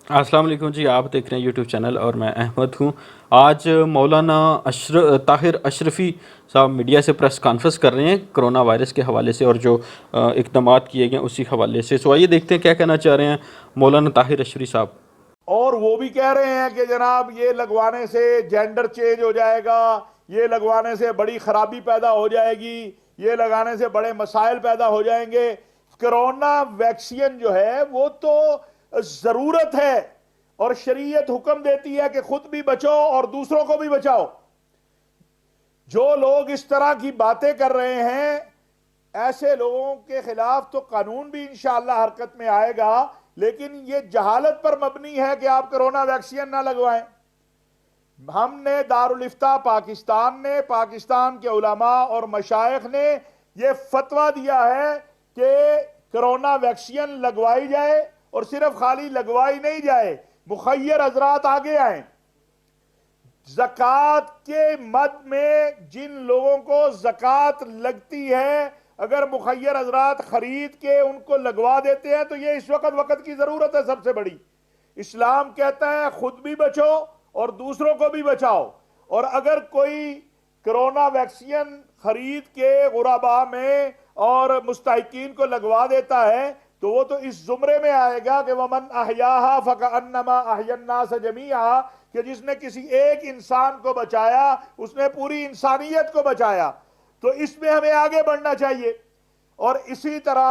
अस्सलाम वालेकुम जी। आप देख रहे हैं यूट्यूब चैनल और मैं अहमद हूँ। आज मौलाना ताहिर अशरफ़ी साहब मीडिया से प्रेस कॉन्फ्रेंस कर रहे हैं कोरोना वायरस के हवाले से और जो इक़दामात किए गए उसी हवाले से। सो आइए देखते हैं क्या कहना चाह रहे हैं मौलाना ताहिर अशरफ़ी साहब। और वो भी कह रहे हैं कि जनाब ये लगवाने से जेंडर चेंज हो जाएगा, ये लगवाने से बड़ी खराबी पैदा हो जाएगी, ये लगाने से बड़े मसाइल पैदा हो जाएंगे। कोरोना वैक्सीन जो है वो तो जरूरत है और शरीयत हुक्म देती है कि खुद भी बचो और दूसरों को भी बचाओ। जो लोग इस तरह की बातें कर रहे हैं ऐसे लोगों के खिलाफ तो कानून भी इंशाअल्लाह हरकत में आएगा, लेकिन ये जहालत पर मबनी है कि आप कोरोना वैक्सीन ना लगवाएं। हमने दारुल इफ्ता पाकिस्तान ने, पाकिस्तान के उलमा और मशाइख ने यह फतवा दिया है कि कोरोना वैक्सीन लगवाई जाए और सिर्फ खाली लगवाई नहीं जाए, मुखय्यर हजरात आगे आए। ज़कात के मद में जिन लोगों को ज़कात लगती है, अगर मुखय्यर हजरात खरीद के उनको लगवा देते हैं तो ये इस वक्त की जरूरत है सबसे बड़ी। इस्लाम कहता है खुद भी बचो और दूसरों को भी बचाओ। और अगर कोई कोरोना वैक्सीन खरीद के गुराबा में और मुस्तहिकीन को लगवा देता है तो वो तो इस जुमरे में आएगा कि वमन अहयाहा फकअन्नमा अहयन्नास जमीआ, कि जिसने किसी एक इंसान को बचाया उसने पूरी इंसानियत को बचाया। तो इसमें हमें आगे बढ़ना चाहिए। और इसी तरह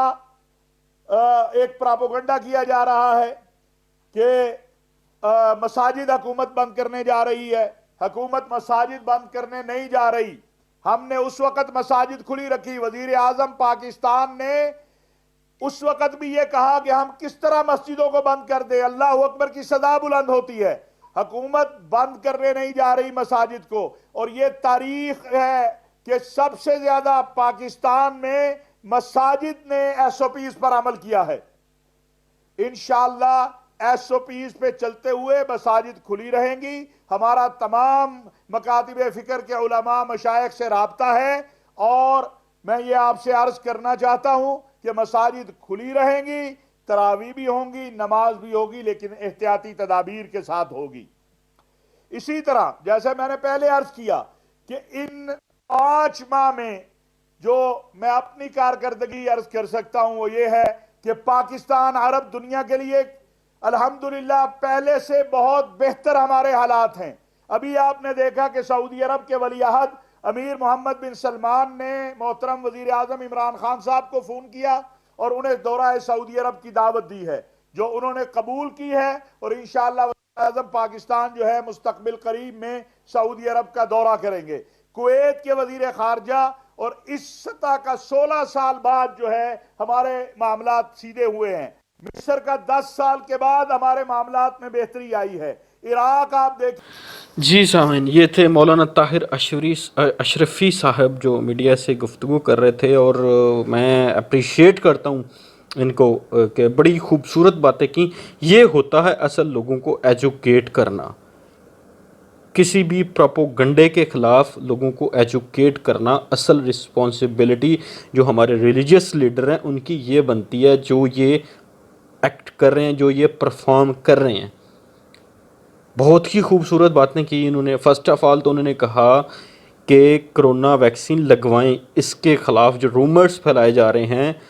एक प्रोपेगेंडा किया जा रहा है कि मसाजिद हुकूमत बंद करने जा रही है। हुकूमत मसाजिद बंद करने नहीं जा रही। हमने उस वक्त मसाजिद खुली रखी। वजीर आजम पाकिस्तान ने उस वक्त भी यह कहा कि हम किस तरह मस्जिदों को बंद कर दे, अल्लाह अकबर की सदा बुलंद होती है। हुकूमत बंद करने नहीं जा रही मसाजिद को। और यह तारीख है कि सबसे ज्यादा पाकिस्तान में मसाजिद ने एसओपीज पर अमल किया है। इंशाअल्लाह एसओपीज पे चलते हुए मसाजिद खुली रहेंगी। हमारा तमाम मकातिब फिक्र के उलमा मशाइख से राब्ता है और मैं ये आपसे अर्ज करना चाहता हूं कि मसाजिद खुली रहेंगी, तरावी भी होंगी, नमाज भी होगी, लेकिन एहतियाती तदाबीर के साथ होगी। इसी तरह जैसे मैंने पहले अर्ज किया कि इन 5 माह में जो मैं अपनी कारकर्दगी अर्ज कर सकता हूं वो ये है कि पाकिस्तान अरब दुनिया के लिए अल्हम्दुलिल्लाह पहले से बहुत बेहतर हमारे हालात हैं। अभी आपने देखा कि सऊदी अरब के वलीअहद अमीर मोहम्मद बिन सलमान ने मोहतरम वजीर आजम इमरान खान साहब को फोन किया और उन्हें दौरा सऊदी अरब की दावत दी है, जो उन्होंने कबूल की है। और इंशाअल्लाह आजम पाकिस्तान जो है मुस्तकबिल करीब में सऊदी अरब का दौरा करेंगे। कुवैत के वजीर खारजा, और इस सतह का 16 साल बाद जो है हमारे मामलात सीधे हुए हैं। मिस्र का 10 साल के बाद हमारे मामलात में बेहतरी आई है। इराक आप देख जी सामीन, ये थे मौलाना ताहिर अशरफ़ी साहब जो मीडिया से गुफ्तगू कर रहे थे। और मैं अप्रिशिएट करता हूँ इनको कि बड़ी खूबसूरत बातें की। ये होता है असल लोगों को एजुकेट करना, किसी भी प्रोपोगंडे के ख़िलाफ़ लोगों को एजुकेट करना असल रिस्पॉन्सिबिलिटी जो हमारे रिलीजियस लीडर हैं उनकी ये बनती है, जो ये एक्ट कर रहे हैं, जो ये परफॉर्म कर रहे हैं। बहुत ही खूबसूरत बातें की इन्होंने। फ़र्स्ट ऑफ़ ऑल तो उन्होंने कहा कि कोरोना वैक्सीन लगवाएं, इसके ख़िलाफ़ जो रूमर्स फैलाए जा रहे हैं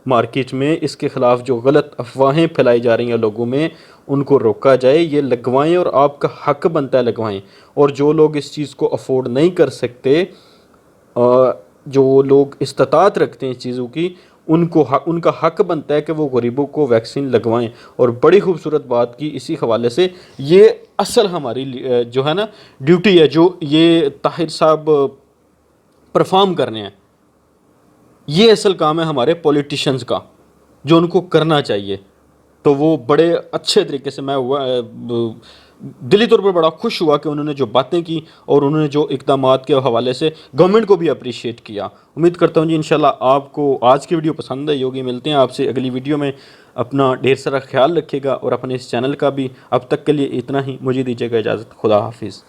मार्केट में, इसके ख़िलाफ़ जो गलत अफवाहें फैलाई जा रही हैं लोगों में, उनको रोका जाए। ये लगवाएं और आपका हक बनता है लगवाएं। और जो लोग इस चीज़ को अफोर्ड नहीं कर सकते, जो लोग इस्तात रखते हैं इस चीज़ों की, उनका हक बनता है कि वो गरीबों को वैक्सीन लगवाएं। और बड़ी खूबसूरत बात की इसी हवाले से। ये असल हमारी जो है ना ड्यूटी है, जो ये ताहिर साहब परफॉर्म कर रहे हैं, ये असल काम है हमारे पॉलिटिशियंस का, जो उनको करना चाहिए। तो वो बड़े अच्छे तरीके से, मैं दिली तौर पर बड़ा खुश हुआ कि उन्होंने जो बातें की और उन्होंने जो इक़दामात के हवाले से गवर्नमेंट को भी अप्रिशिएट किया। उम्मीद करता हूँ जी इंशाल्लाह आपको आज की वीडियो पसंद आई होगी। मिलते हैं आपसे अगली वीडियो में। अपना ढेर सारा ख्याल रखिएगा और अपने इस चैनल का भी। अब तक के लिए इतना ही, मुझे दीजिएगा इजाज़त। खुदा हाफिज़।